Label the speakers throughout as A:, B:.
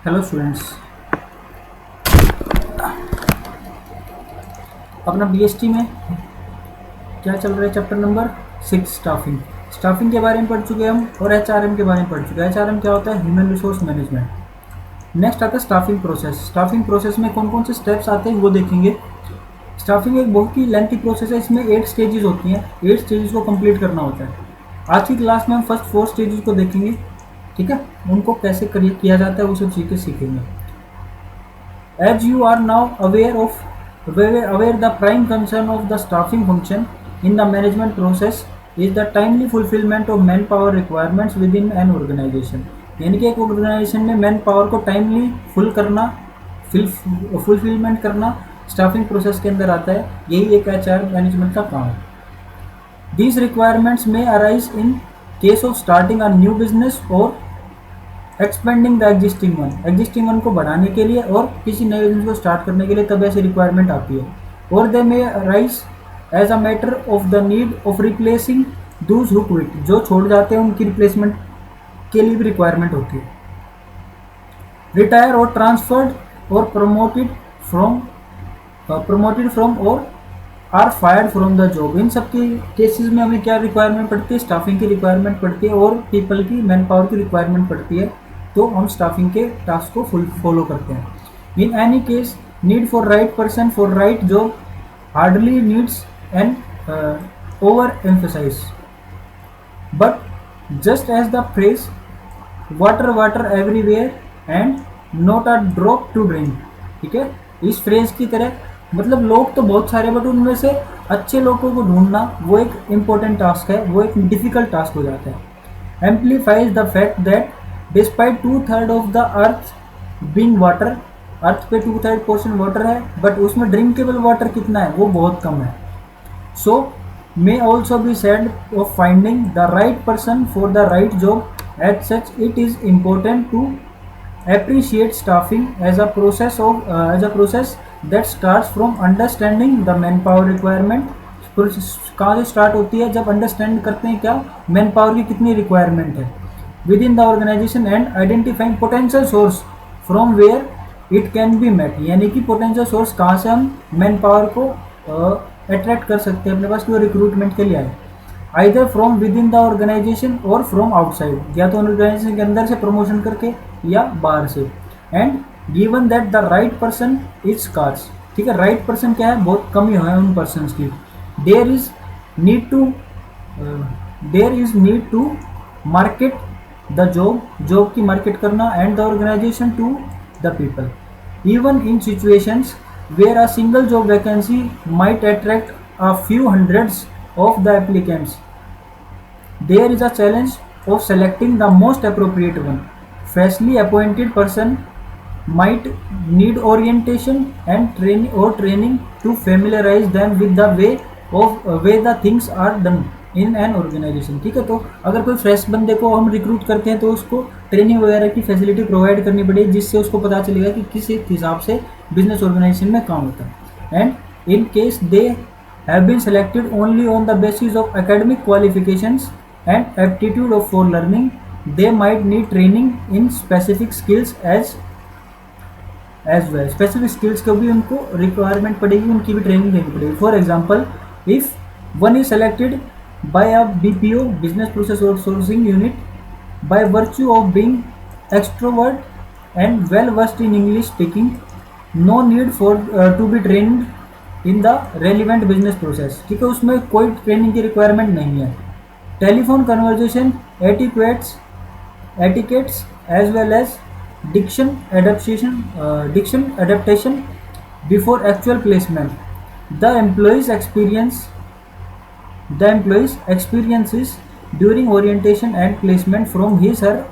A: Hello students. अपना BST में क्या चल रहा है? Chapter number 6 staffing. स्टाफिंग के बारे में पढ़ चुके हम और एचआरएम के बारे में पढ़ चुके हैं। एचआरएम क्या होता है? Human resource management. नेक्स्ट आता है स्टाफिंग प्रोसेस। स्टाफिंग प्रोसेस में कौन कौन से स्टेप्स आते हैं वो देखेंगे। स्टाफिंग एक बहुत ही लेंथी प्रोसेस है। इसमें 8 स्टेजेस होती हैं। 8 स्टेजेस को कंप्लीट करना होता है। आज की क्लास में हम फर्स्ट 4 स्टेजेस को देखेंगे, ठीक है। उनको कैसे किया जाता है वो सब चीज़ें सीखेंगे। As you are now aware, the prime concern of the staffing function in the management process is the timely fulfillment of manpower requirements within an organization। यानी कि एक ऑर्गेनाइजेशन में मैन पावर को टाइमली फुलफिलमेंट करना staffing process के अंदर आता है। यही एक एचआर मैनेजमेंट का काम है। These requirements may arise in case of starting a new business or expanding the existing one को बढ़ाने के लिए और किसी नए बिजनेस को स्टार्ट करने के लिए तब ऐसी रिक्वायरमेंट आती है। और they may rise as a matter of the need of replacing those who quit. जो छोड़ जाते हैं उनकी रिप्लेसमेंट के लिए भी रिक्वायरमेंट होती है। Retire or transferred or promoted from or are fired from the job. इन सब के केसेस में हमें क्या रिक्वायरमेंट पड़ती है? स्टाफिंग की रिक्वायरमेंट पड़ती है और पीपल की मैन पावर की रिक्वायरमेंट पड़ती है। तो हम स्टाफिंग के टास्क को फॉलो करते हैं। In any case need for right person for right job hardly needs an over emphasise but just as the phrase water water everywhere and not a drop to drink. ठीक है, इस phrase की तरह मतलब लोग तो बहुत सारे बट उनमें से अच्छे लोगों को ढूंढना वो एक इम्पोर्टेंट टास्क है, वो एक डिफिकल्ट टास्क हो जाता है। Amplifies the fact that despite 2/3 of the earth being water, earth पे 2/3 पोर्शन वाटर है बट उसमें ड्रिंकेबल वाटर कितना है? वो बहुत कम है। So may also be said of finding the right person for the right job. As such it is important to appreciate staffing as a process that starts from understanding the manpower requirement। कहाँ से start होती है? जब understand करते हैं क्या man power की कितनी रिक्वायरमेंट है within the organisation and identifying potential source from where it can be met. यानी कि पोटेंशियल सोर्स कहाँ से हम मैन पावर को अट्रैक्ट कर सकते हैं अपने पास, जो रिक्रूटमेंट के लिए आए। Either from within the organisation और फ्रॉम आउटसाइड, या तो ऑर्गेनाइजेशन के अंदर से प्रमोशन करके या बाहर से। And given that the right person is scarce. ठीक है, राइट पर्सन क्या है? बहुत कमी है उन पर्सन की। There is need to market the job की मार्केट करना and the organisation to the people. Even in situations where a single job vacancy might attract a few hundreds of the applicants, there is a challenge of selecting the most appropriate one। Freshly appointed person might need orientation and training to familiarize them with the way the things are done in an organization। ठीक है, तो अगर कोई fresh बंदे को हम recruit करते हैं तो उसको ट्रेनिंग वगैरह की फैसिलिटी प्रोवाइड करनी पड़ेगी, जिससे उसको पता चलेगा कि किस हिसाब से बिजनेस ऑर्गेनाइजेशन में काम होता है। And in case they have been selected only on the basis of academic qualifications and aptitude for learning, they might need training in specific skills as well। specific skills को भी उनको requirement पड़ेगी, उनकी भी ट्रेनिंग देनी पड़ेगी। For example if one is selected by a BPO business process outsourcing unit by virtue of being extrovert and well versed in English speaking, no need for to be trained in the relevant business process. ठीक है, उसमें कोई training की requirement नहीं है। Telephone conversation etiquettes as well as diction adaptation before actual placement. The employees experiences during orientation and placement from his her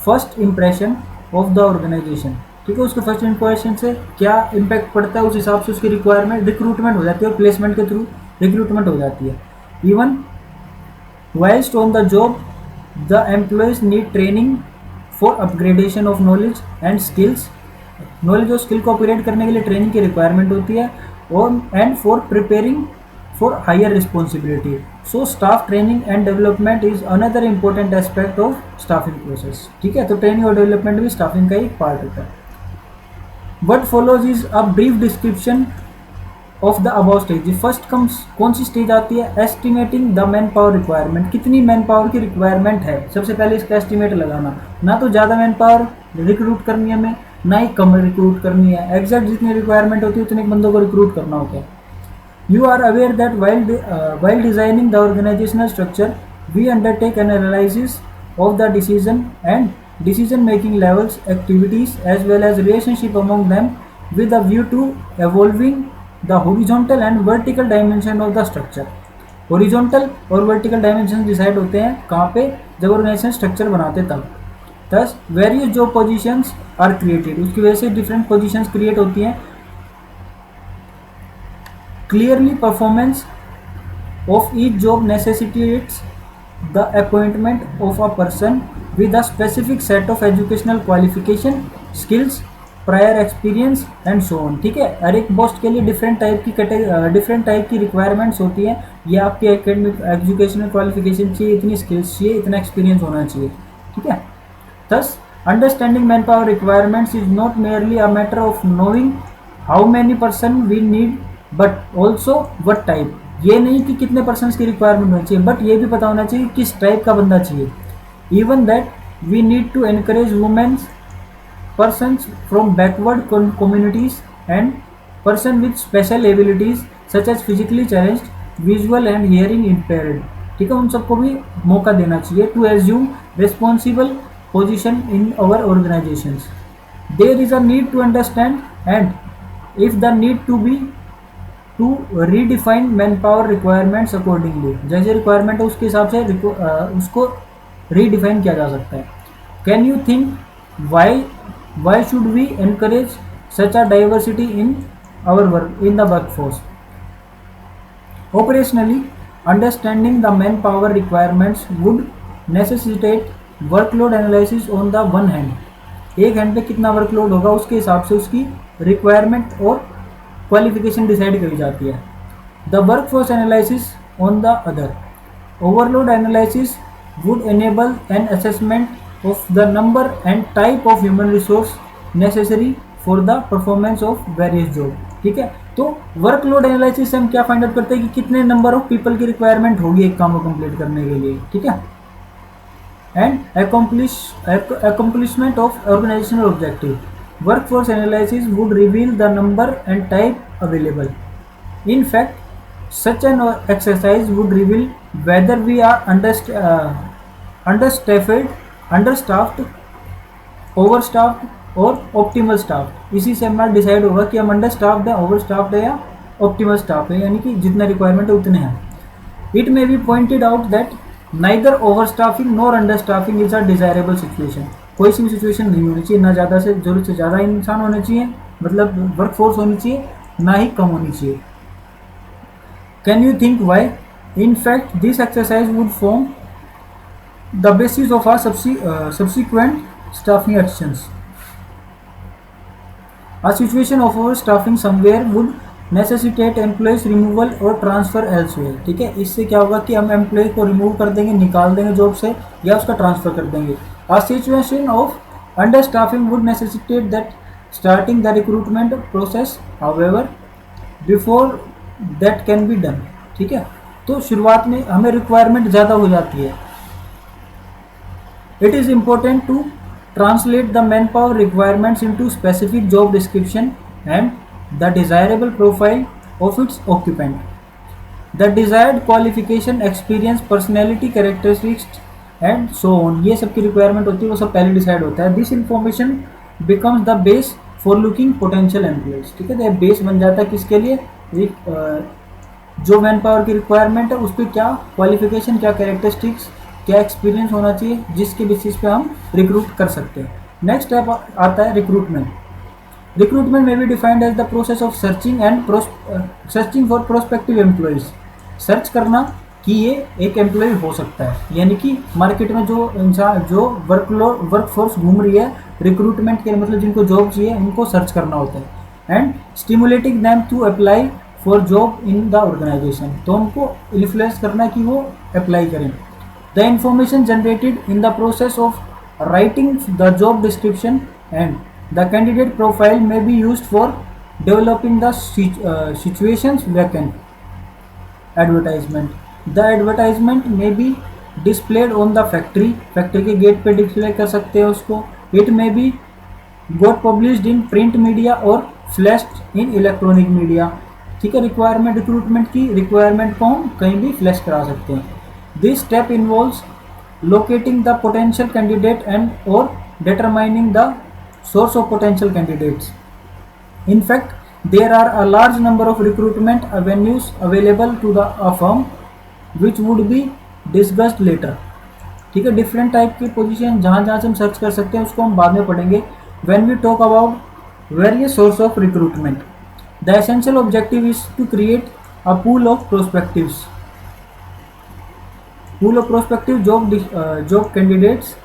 A: first impression of the organisation. ठीक है, उसके फर्स्ट इंप्रेशन से क्या इम्पैक्ट पड़ता है उस हिसाब से उसकी रिक्रूटमेंट हो जाती है और प्लेसमेंट के थ्रू रिक्रूटमेंट हो जाती है। Even whilst on the job the employees need training for upgradation of knowledge and skills. Knowledge और स्किल को अपग्रेड करने के लिए ट्रेनिंग की रिक्वायरमेंट होती है। और and for preparing for higher responsibility, so staff training and development is another important aspect of staffing process. ठीक है, तो ट्रेनिंग और डेवलपमेंट भी स्टाफिंग का एक पार्ट होता है। What follows is a brief description of the above stage. First comes कौन सी स्टेज आती है? Estimating the man power requirement. कितनी मैन पावर की रिक्वायरमेंट है, सबसे पहले इसका एस्टिमेट लगाना। ना तो ज़्यादा मैन पावर रिक्रूट करनी है हमें, ना ही कम रिक्रूट करनी है, एग्जैक्ट जितनी रिक्वायरमेंट होती है उतने बंदों को रिक्रूट करना होता है। You are aware that while designing the organizational structure, we undertake an analysis of the decision-making levels, activities, as well as relationship among them, with a view to evolving the horizontal and vertical dimension of the structure. Horizontal और vertical dimensions decide होते हैं कहाँ पे? जब organization structure बनाते तब। Thus, various job positions are created. उसकी वजह से different positions create होती हैं। Clearly, performance of each job necessitates the appointment of a person with a specific set of educational qualification, skills, prior experience and so on। ठीक है, हर एक post के लिए डिफरेंट टाइप की रिक्वायरमेंट्स होती हैं। ये आपकी एकेडमिक एजुकेशनल क्वालिफिकेशन चाहिए, इतनी स्किल्स चाहिए, इतना एक्सपीरियंस होना चाहिए। ठीक है, thus understanding manpower requirements is not merely a matter of knowing how many person we need but also what type. ये नहीं कि कितने पर्सन्स की रिक्वायरमेंट होनी चाहिए, बट ये भी पता होना चाहिए किस टाइप का बंदा चाहिए। Even that we need to encourage womens, persons from backward communities and person with special abilities such as physically challenged, visual and hearing impaired। ठीक है, उन सबको भी मौका देना चाहिए to assume responsible position in our organisations. There is a need to understand and if the need to be to redefine manpower requirements accordingly. जैसे requirement है उसके हिसाब से उसको रीडिफाइन किया जा सकता है। Can you think why should we encourage such a diversity in our work in the workforce? Operationally understanding the manpower requirements would necessitate workload analysis on the one hand. एक hand पे कितना workload होगा उसके हिसाब से उसकी requirement और qualification decide करी जाती है। The workforce analysis on the other, overload analysis would enable an assessment of the number and type of human resource necessary for the performance of various job. ठीक है, तो वर्कलोड एनालिसिस से हम क्या find out करते हैं कि कितने नंबर ऑफ पीपल की रिक्वायरमेंट होगी एक काम को कंप्लीट करने के लिए। ठीक है, and accomplishment of organizational objective. Workforce analysis would reveal the number and type available. In fact, such an exercise would reveal whether we are understaffed, overstaffed और optimal staffed। इसी से हमारा डिसाइड होगा कि हम understaffed है, overstaffed है या optimal staffed है, यानी कि जितना रिक्वायरमेंट है उतने हैं। It may be pointed out that neither overstaffing nor understaffing is a desirable situation। कोई सी भी सिचुएशन नहीं होनी चाहिए, ना ज़्यादा से जरूरत से ज़्यादा इंसान होने चाहिए, मतलब वर्कफोर्स होनी चाहिए, ना ही कम होनी चाहिए। Can you think why? In fact this exercise would form the basis of our subsequent staffing actions। A situation of overstaffing somewhere would necessitate employees removal और transfer elsewhere। ठीक है, इससे क्या होगा कि हम एम्प्लॉय को रिमूव कर देंगे, निकाल देंगे जॉब से, या उसका ट्रांसफर कर देंगे। A situation of understaffing would necessitate that starting the recruitment process, however, before that can be done। ठीक है, तो शुरुआत में हमें रिक्वायरमेंट ज़्यादा हो जाती है। It is important to translate the manpower requirements into specific job description and the desirable profile of its occupant. The desired qualification, experience, personality characteristics and so on, ये सब की रिक्वायरमेंट होती है, वो सब पहले डिसाइड होता है। This information becomes the base for looking potential employees. ठीक है, तो बेस बन जाता है किसके लिए? जो मैन पावर की रिक्वायरमेंट है उस पर क्या क्वालिफिकेशन, क्या कैरेक्टरिस्टिक्स, क्या एक्सपीरियंस होना चाहिए, जिसके बेसिस पे हम रिक्रूट कर सकते हैं। नेक्स्ट स्टेप आता है रिक्रूटमेंट। रिक्रूटमेंट में भी defined as the process of searching for prospective employees. Search करना कि ये एक एम्प्लॉय हो सकता है, यानी कि मार्केट में जो इंसान जो वर्कफोर्स घूम रही है रिक्रूटमेंट के, मतलब जिनको जॉब चाहिए उनको सर्च करना होता है। And stimulating them to apply for job in the organisation, तो उनको इन्फ्लुएंस करना कि वो अप्लाई करें। The information generated in the process of writing the job description and the candidate profile may be used for developing the situations vacant advertisement. The advertisement may be displayed on the factory, factory के gate पे display कर सकते हैं उसको। It may be got published in print media और flashed इन electronic media. ठीक है, requirement recruitment की रिक्वायरमेंट को हम कहीं भी फ्लैश करा सकते हैं। This step involves locating the potential candidate and और determining the source of potential candidates. In fact, there are a large number of recruitment avenues available to a firm which would be discussed later. ठीक है, different type की position जहाँ जहाँ से हम search कर सकते हैं उसको हम बाद में पढ़ेंगे when we talk about various source of recruitment. The essential objective is to create a pool of prospectives. Pool of prospective job candidates.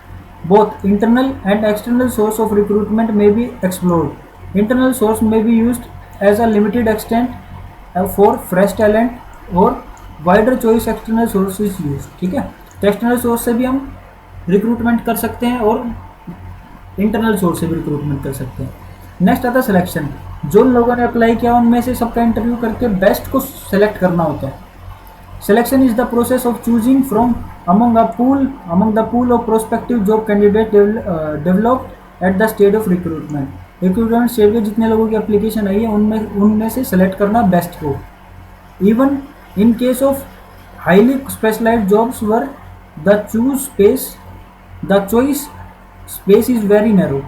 A: Both internal and external source of recruitment may be explored. Internal source may be used as a limited extent for fresh talent or wider choice external source is used. ठीक है, तो external source से भी हम recruitment कर सकते हैं और इंटरनल सोर्स से भी रिक्रूटमेंट कर सकते हैं। नेक्स्ट आता है सिलेक्शन। जो लोगों ने अप्लाई किया उनमें से सबका इंटरव्यू करके बेस्ट को सेलेक्ट करना होता है। Selection is the process of choosing from among the pool of prospective job candidate developed at the stage of recruitment. Recruitment stage में जितने लोगों की application आई है उनमें से select करना best को। Even in case of highly specialized jobs where the choice space is very narrow,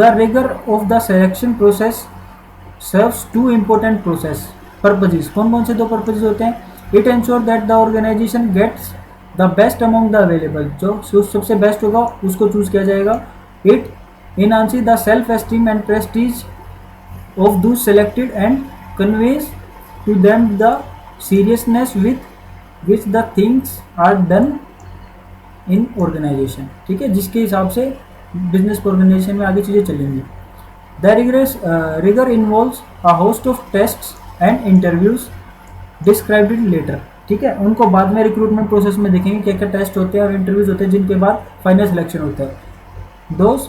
A: the rigor of the selection process serves two important purposes. कौन कौन से दो पर्पजेज होते हैं? It ensure that the organisation gets the best among the available, जो सबसे best होगा उसको चूज किया जाएगा। It enhances the self esteem and prestige of those selected and conveys to them the seriousness with which the things are done in organisation. ठीक है, जिसके हिसाब से बिजनेस ऑर्गेनाइजेशन में आगे चीज़ें चलेंगी। The rigour involves a host of tests and interviews described it later. ठीक है, उनको बाद में रिक्रूटमेंट प्रोसेस में देखेंगे क्या क्या टेस्ट होते हैं और इंटरव्यूज होते हैं जिनके बाद फाइनल सिलेक्शन होता है। Those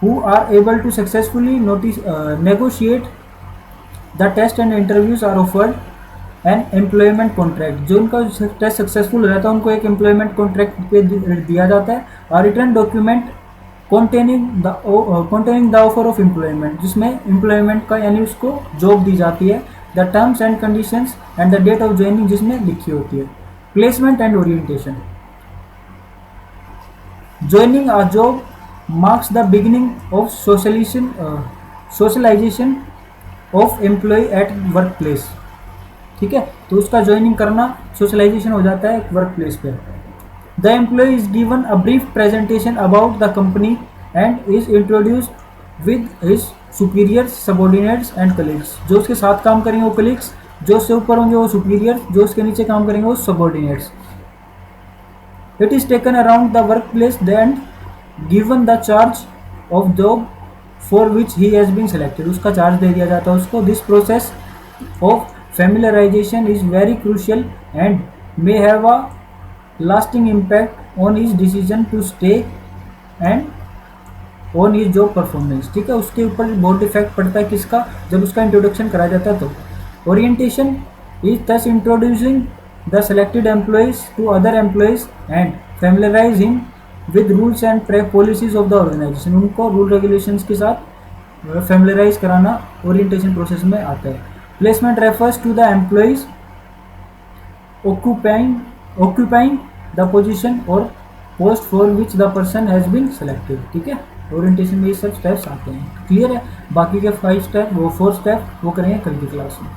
A: who are able to successfully negotiate the test and interviews are offered an employment contract. जो उनका टेस्ट सक्सेसफुल हो जाता है उनको एक एम्प्लॉयमेंट कॉन्ट्रैक्ट पे दिया जाता है और return document containing the offer of employment, जिसमें एम्प्लॉयमेंट का यानी उसको जॉब दी जाती है, the terms and conditions and the date of joining जिसमें लिखी होती है। Placement and orientation. Joining a job marks the beginning of socialisation of employee at work place. ठीक है, तो उसका ज्वाइनिंग करना सोशलाइजेशन हो जाता है वर्क प्लेस पे। The employee is given a brief presentation about the company and is introduced with his superiors, subordinates and colleagues. जो उसके साथ काम करेंगे वो colleagues, जो उससे ऊपर होंगे वो superiors, जो उसके नीचे काम करेंगे वो subordinates. It is taken around the workplace then given the charge of job for which he has been selected. उसका चार्ज दे दिया जाता है उसको। This process of familiarization is very crucial and may have a lasting impact on his decision to stay and on his job performance। ठीक है, उसके ऊपर बहुत इफेक्ट पड़ता है किसका? जब उसका इंट्रोडक्शन कराया जाता है तो। Orientation is thus introducing the selected employees to other employees and familiarize him with rules and policies of the organization। उनको रूल रेगुलेशंस के साथ फैमिलराइज कराना ओरिएंटेशन प्रोसेस में आता है। Placement refers to the employees occupying the position or post for which the person has been selected। ठीक है, orientation में ये सब स्टेप्स आते हैं। क्लियर है? बाकी के 5 स्टेप वो 4 स्टेप वो करेंगे कल की क्लास में।